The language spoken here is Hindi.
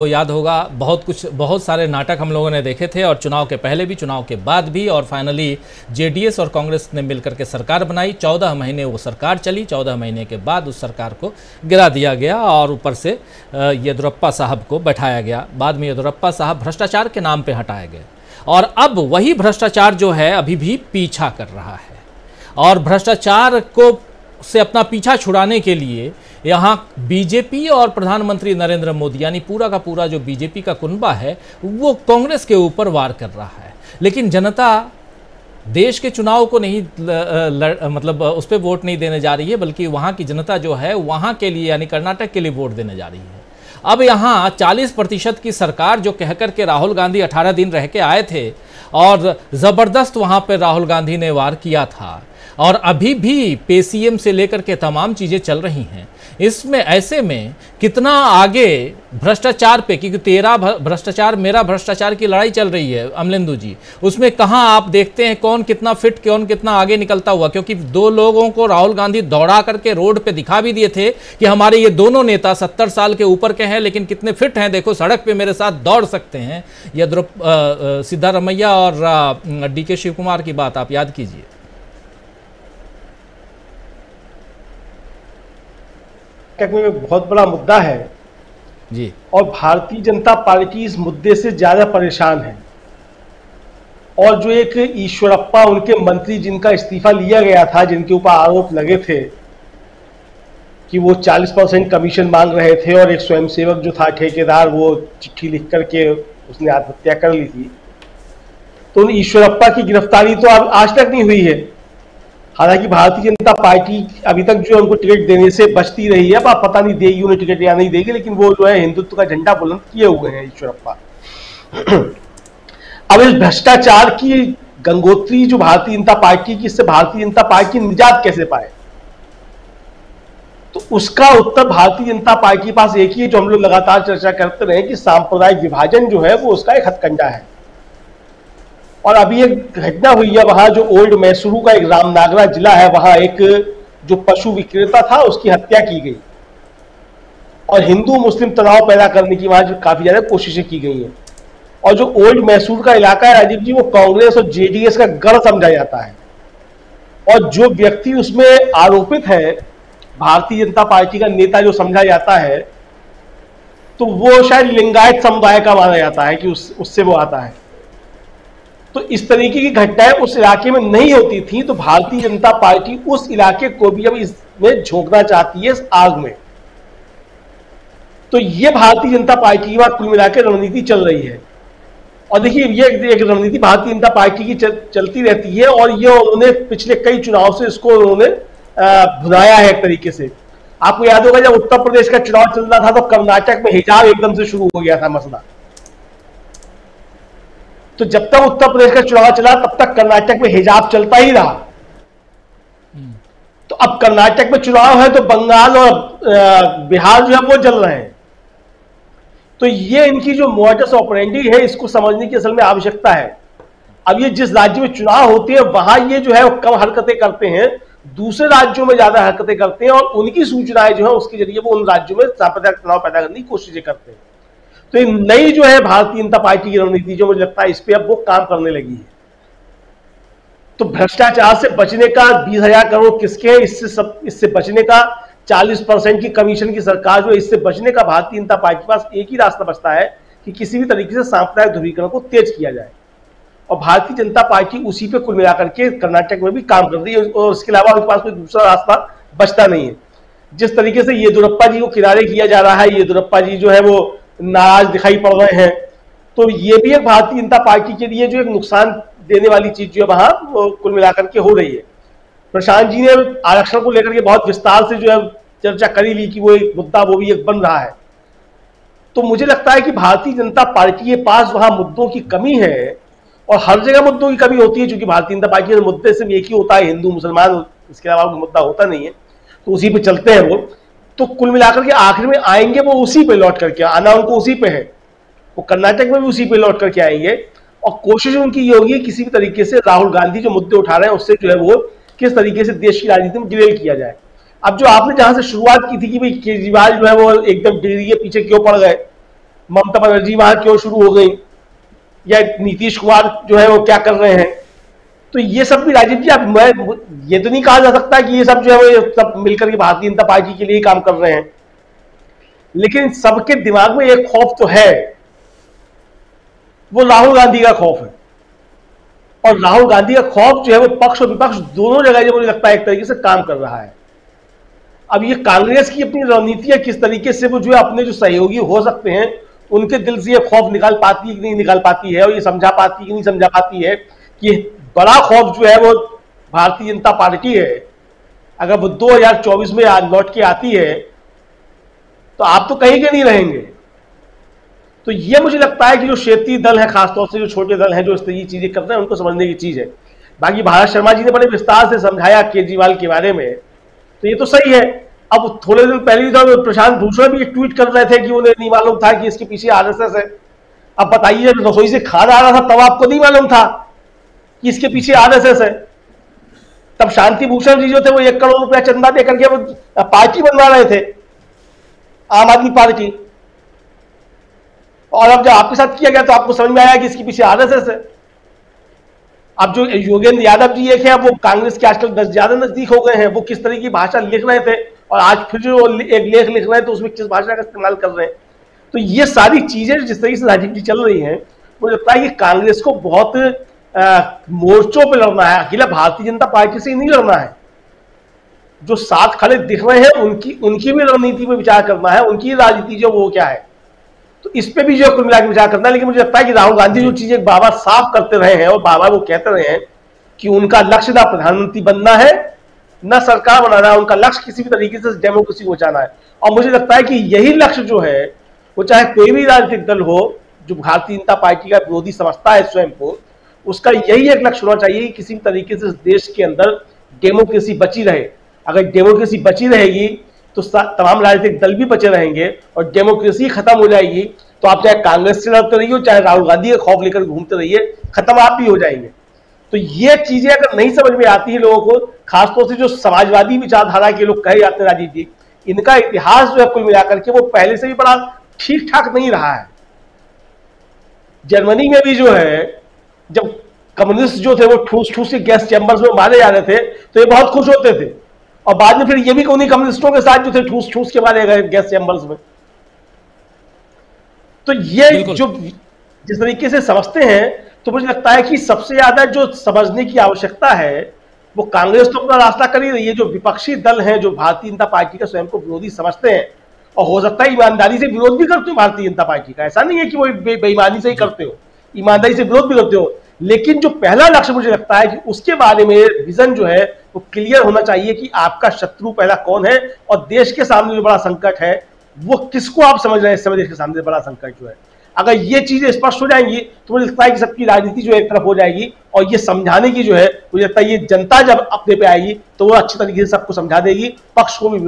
को याद होगा, बहुत सारे नाटक हम लोगों ने देखे थे, और चुनाव के पहले भी, चुनाव के बाद भी, और फाइनली जेडीएस और कांग्रेस ने मिलकर के सरकार बनाई। 14 महीने वो सरकार चली। 14 महीने के बाद उस सरकार को गिरा दिया गया और ऊपर से येदियुरप्पा साहब को बैठाया गया। बाद में येदियुरप्पा साहब भ्रष्टाचार के नाम पे हटाए गए, और अब वही भ्रष्टाचार जो है अभी भी पीछा कर रहा है। और भ्रष्टाचार को से अपना पीछा छुड़ाने के लिए यहाँ बीजेपी और प्रधानमंत्री नरेंद्र मोदी, यानी पूरा का पूरा जो बीजेपी का कुनबा है, वो कांग्रेस के ऊपर वार कर रहा है। लेकिन जनता देश के चुनाव को नहीं मतलब उस पर वोट नहीं देने जा रही है, बल्कि वहाँ की जनता जो है वहाँ के लिए, यानी कर्नाटक के लिए वोट देने जा रही है। अब यहाँ 40% की सरकार जो कहकर के राहुल गांधी 18 दिन रह के आए थे, और ज़बरदस्त वहाँ पर राहुल गांधी ने वार किया था, और अभी भी पेसीएम से लेकर के तमाम चीज़ें चल रही हैं। इसमें ऐसे में कितना आगे भ्रष्टाचार पे, क्योंकि तेरा भ्रष्टाचार मेरा भ्रष्टाचार की लड़ाई चल रही है अमलेंदु जी, उसमें कहाँ आप देखते हैं कौन कितना फिट, कौन कितना आगे निकलता हुआ। क्योंकि 2 लोगों को राहुल गांधी दौड़ा करके रोड पे दिखा भी दिए थे कि हमारे ये दोनों नेता 70 साल के ऊपर के हैं, लेकिन कितने फिट हैं, देखो सड़क पे मेरे साथ दौड़ सकते हैं। ये सिद्धारमैया और डीके शिव कुमार की बात आप याद कीजिए। में बहुत बड़ा मुद्दा है जी, और भारतीय जनता पार्टी इस मुद्दे से ज्यादा परेशान है। और जो एक ईश्वरप्पा, उनके मंत्री जिनका इस्तीफा लिया गया था, जिनके ऊपर आरोप लगे थे कि वो 40% कमीशन मांग रहे थे, और एक स्वयंसेवक जो था ठेकेदार, वो चिट्ठी लिख करके उसने आत्महत्या कर ली थी, तो उन ईश्वरप्पा की गिरफ्तारी तो अब आज तक नहीं हुई है। हालांकि भारतीय जनता पार्टी अभी तक जो उनको टिकट देने से बचती रही है, अब पता नहीं देगी उन्हें टिकट या नहीं देगी, लेकिन वो जो है हिंदुत्व का झंडा बुलंद किए हुए हैं ईश्वरप्पा। अब इस भ्रष्टाचार की गंगोत्री जो भारतीय जनता पार्टी की, इससे भारतीय जनता पार्टी निजात कैसे पाए, तो उसका उत्तर भारतीय जनता पार्टी के पास एक ही है, जो हम लोग लगातार चर्चा करते रहे कि सांप्रदायिक विभाजन जो है वो उसका एक हथकंडा है। और अभी एक घटना हुई है वहां, जो ओल्ड मैसूरू का एक रामनागरा जिला है, वहां एक जो पशु विक्रेता था उसकी हत्या की गई, और हिंदू मुस्लिम तनाव पैदा करने की वहां काफी ज्यादा कोशिशें की गई हैं। और जो ओल्ड मैसूर का इलाका है राजीव जी, वो कांग्रेस और जेडीएस का गढ़ समझा जाता है, और जो व्यक्ति उसमें आरोपित है, भारतीय जनता पार्टी का नेता जो समझा जाता है, तो वो शायद लिंगायत समुदाय का माना जाता है कि उससे वो आता है। तो इस तरीके की घटनाएं उस इलाके में नहीं होती थी, तो भारतीय जनता पार्टी उस इलाके को भी अब इसमें झोंकना चाहती है, इस आग में। तो ये भारतीय जनता पार्टी की बात कुल मिलाकर रणनीति चल रही है। और देखिए, ये एक रणनीति भारतीय जनता पार्टी की चलती रहती है, और ये उन्होंने पिछले कई चुनाव से इसको उन्होंने भुनाया है एक तरीके से। आपको याद होगा जब उत्तर प्रदेश का चुनाव चल रहा था, तो कर्नाटक में हिजाब एकदम से शुरू हो गया था मसला। तो जब तक उत्तर प्रदेश का चुनाव चला, तब तक कर्नाटक में हिजाब चलता ही रहा। तो अब कर्नाटक में चुनाव है, तो बंगाल और बिहार जो है वो जल रहे हैं। तो ये इनकी जो मोडस ऑपरेंडी है, इसको समझने की असल में आवश्यकता है। अब ये जिस राज्य में चुनाव होते हैं, वहां ये जो है कम हरकतें करते हैं, दूसरे राज्यों में ज्यादा हरकतें करते हैं, और उनकी सूचनाएं जो है उसके जरिए वो उन राज्यों में सांप्रदायिक तनाव पैदा करने की कोशिशें करते हैं। तो ये नई जो है भारतीय जनता पार्टी की रणनीति, जो मुझे लगता है इस पे अब वो काम करने लगी है। तो भ्रष्टाचार से बचने का 20,000 करोड़ किसके हैं, इससे बचने का 40% की कमीशन की सरकार जो है, इससे बचने का भारतीय जनता पार्टी के पास एक ही रास्ता बचता है कि किसी भी तरीके से सांप्रदायिक ध्रुवीकरण को तेज किया जाए। और भारतीय जनता पार्टी उसी पे कुल मिलाकर के कर्नाटक में भी काम कर रही है, और उसके अलावा उनके पास कोई दूसरा रास्ता बचता नहीं है। जिस तरीके से येदियुरप्पा जी को किनारे किया जा रहा है, येदियुरप्पा जी जो है वो नाराज दिखाई पड़ रहे हैं, तो ये भी एक भारतीय जनता पार्टी के लिए जो एक नुकसान देने वाली चीज जो है वहां कुल मिलाकर के हो रही है। प्रशांत जी ने आरक्षण को लेकर के बहुत विस्तार से जो है चर्चा करी ली कि वो एक मुद्दा वो भी एक बन रहा है। तो मुझे लगता है कि भारतीय जनता पार्टी के पास वहां मुद्दों की कमी है, और हर जगह मुद्दों की कमी होती है, क्योंकि भारतीय जनता पार्टी के मुद्दे सिर्फ एक ही होता है, हिंदू मुसलमान, इसके अलावा मुद्दा होता नहीं है, तो उसी पे चलते हैं वो। तो कुल मिलाकर के आखिर में आएंगे वो उसी पे लौट करके, आना उनको उसी पे है, वो कर्नाटक में भी उसी पे लौट करके आएंगे। और कोशिश उनकी ये होगी किसी भी तरीके से राहुल गांधी जो मुद्दे उठा रहे हैं, उससे जो है वो किस तरीके से देश की राजनीति में डिरेल किया जाए। अब जो आपने जहां से शुरुआत की थी कि भाई केजरीवाल जो है वो एकदम डिग्री के पीछे क्यों पड़ गए, ममता बनर्जी वहां क्यों शुरू हो गई, या नीतीश कुमार जो है वो क्या कर रहे हैं। तो ये सब भी राजनीति, अब मैं ये तो नहीं कहा जा सकता कि ये सब जो है वो सब मिलकर के भारतीय जनता पार्टी के लिए काम कर रहे हैं, लेकिन सबके दिमाग में एक खौफ तो है, वो राहुल गांधी का खौफ है। और राहुल गांधी का खौफ जो है वो पक्ष और विपक्ष दोनों जगह जो मुझे लगता है एक तरीके से काम कर रहा है। अब ये कांग्रेस की अपनी रणनीति है, किस तरीके से वो जो है अपने जो सहयोगी हो सकते हैं उनके दिल से ये खौफ निकाल पाती है कि नहीं निकाल पाती है, और ये समझा पाती है कि नहीं समझा पाती है कि बड़ा खौफ जो है वो भारतीय जनता पार्टी है। अगर वो 2024 में लौट के आती है तो आप तो कहीं के नहीं रहेंगे। तो ये मुझे लगता है कि जो क्षेत्रीय दल है, खासतौर से जो छोटे दल हैं जो इस तरह की चीजें करते हैं, उनको समझने की चीज है। बाकी भारत शर्मा जी ने बड़े विस्तार से समझाया केजरीवाल के बारे में, तो ये तो सही है। अब थोड़े दिन पहले तो प्रशांत भूषण भी ट्वीट कर रहे थे कि उन्हें नहीं मालूम था कि इसके पीछे आरएसएस है। अब बताइए, जब रसोई से खाना आ रहा था तब आपको नहीं मालूम था कि इसके पीछे आरएसएस है? तब शांति भूषण जी जो थे वो 1 करोड़ रुपया चंदा देकर के वो पार्टी बनवा रहे थे, आम आदमी पार्टी। और अब जब आपके साथ किया गया तो आपको समझ में आया कि इसके पीछे आरएसएस है। अब जो योगेंद्र यादव जी एक है, वो कांग्रेस के आजकल ज्यादा नजदीक हो गए हैं। वो किस तरह की भाषा लिख रहे थे और आज फिर जो एक लेख लिख रहे हैं तो उसमें किस भाषा का इस्तेमाल कर रहे हैं। तो ये सारी चीजें जिस तरीके से राजनीति चल रही हैं, मुझे लगता है कि कांग्रेस को बहुत मोर्चों पे लड़ना है, अकेला भारतीय जनता पार्टी से ही नहीं लड़ना है। जो साथ खड़े दिख रहे हैं उनकी भी रणनीति पे विचार करना है, उनकी राजनीति जो वो क्या है, तो इस पे भी जो कुल मिला के विचार करना है। लेकिन मुझे लगता है कि राहुल गांधी जो चीजें बार बार साफ करते रहे हैं और बार बार वो कहते रहे हैं कि उनका लक्ष्य ना प्रधानमंत्री बनना है ना सरकार बनाना है, उनका लक्ष्य किसी भी तरीके से डेमोक्रेसी को बचाना है। और मुझे लगता है कि यही लक्ष्य जो है वो चाहे कोई भी राजनीतिक दल हो जो भारतीय जनता पार्टी का विरोधी समझता है स्वयं को, उसका यही एक लक्ष्य होना चाहिए कि किसी भी तरीके से देश के अंदर डेमोक्रेसी बची रहे। अगर डेमोक्रेसी बची रहेगी तो तमाम राजनीतिक दल भी बचे रहेंगे, और डेमोक्रेसी खत्म हो जाएगी तो आप चाहे कांग्रेस से लड़ते रहिए, चाहे राहुल गांधी का खौफ लेकर घूमते रहिए, खत्म आप भी हो जाएंगे। तो ये चीजें अगर नहीं समझ में आती है लोगों को, खासतौर से जो समाजवादी विचारधारा के लोग कहे जाते हैं राजनीति, इनका इतिहास जो है कुल मिलाकर के वो पहले से भी बड़ा ठीक ठाक नहीं रहा है। जर्मनी में भी जो है जब कम्युनिस्ट जो थे वो ठूस ठूस के गैस चैम्बर्स में मारे जा रहे थे तो ये बहुत खुश होते थे, और बाद में फिर ये भी उन्हीं कम्युनिस्टों के साथ जो थे ठूस ठूस के मारे गए गैस चैम्बर्स में। तो ये जो जिस तरीके से समझते हैं, तो मुझे लगता है कि सबसे ज्यादा जो समझने की आवश्यकता है वो कांग्रेस तो अपना रास्ता कर ही रही है। जो विपक्षी दल हैं जो भारतीय जनता पार्टी का स्वयं को विरोधी समझते हैं, और हो सकता है ईमानदारी से विरोध भी करते हो भारतीय जनता पार्टी का, ऐसा नहीं है कि वो बेईमानी से ही करते हो, ईमानदारी से विरोध भी करते हो, लेकिन जो पहला लक्ष्य मुझे लगता है कि उसके बारे में विजन जो है वो क्लियर होना चाहिए कि आपका शत्रु पहला कौन है, और देश के सामने जो बड़ा संकट है वो किसको आप समझ रहे हैं। इस समय देश के सामने बड़ा संकट जो है, अगर ये चीजें स्पष्ट हो जाएंगी तो मुझे लगता है कि सबकी राजनीति जो एक तरफ हो जाएगी, और ये समझाने की जो है मुझे लगता है ये जनता जब अपने पे आएगी तो वो अच्छी तरीके से सबको समझा देगी, पक्ष को भी।